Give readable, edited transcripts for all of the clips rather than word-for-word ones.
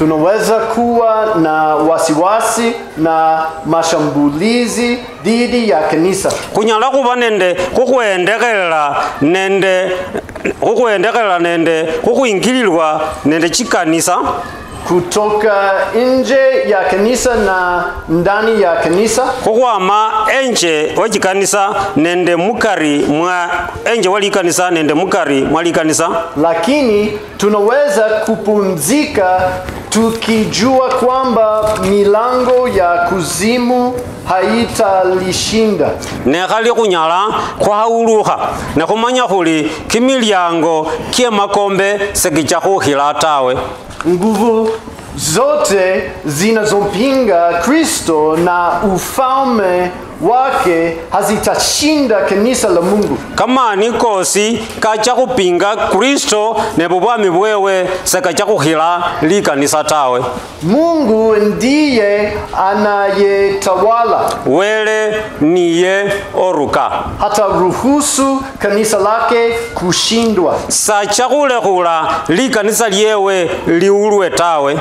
tunaweza kuwa na wasiwasi na mashambulizi dhidi ya kanisa. Kunyala kuba nende kukuendekela nende kukuingililwa nende chikanisa kutoka nje ya kanisa na ndani ya kanisa. Kukwama enje wachikanisa nende mukari mwa enje walikanisa nende mukari mwalikanisa. Lakini tunaweza kupumzika tukijua kwamba milango ya kuzimu haitalishinda. Nekhali kunyala kwauluha nekhumanya khuli kimilyango kie makombe sekicha khukhila tawe. Nguvu zote zinazompinga Kristo na ufalme wake hazitashinda kanisa la Mungu. Kama nikosi kacha kupinga Kristo ne bubwami bwewe sekacha kukhila likanisa tawe. Mungu ndiye anayetawala. Wele niye oruka. Hata ruhusu kanisa lake kushindwa. Sacha kulekhula likanisa liewe liulwe tawe.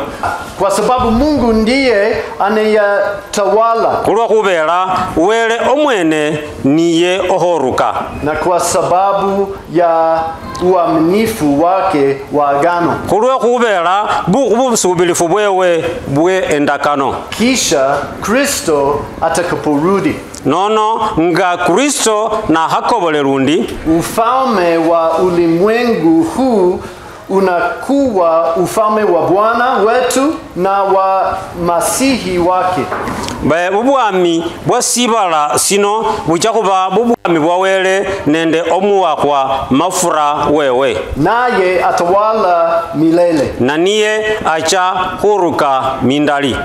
Kwa sababu Mungu ndiye anayetawala. Kulwa kubela wele omwene niye ohoruka. Na kwa sababu ya uaminifu wake wa agano. Kulwa kubela busubilifu bwewe bwe endakano. Kisha Kristo atakaporudi. Nono nga Kristo na hakobole lundi. Ufalme wa ulimwengu huu unakuwa ufalme wa Bwana wetu na wa Masihi wake. Bubwami bwasibala sino bucha kuba bubwami bwawele nende omuwakwa mafura wewe. Naye atawala milele. Na niye acha huruka mindali.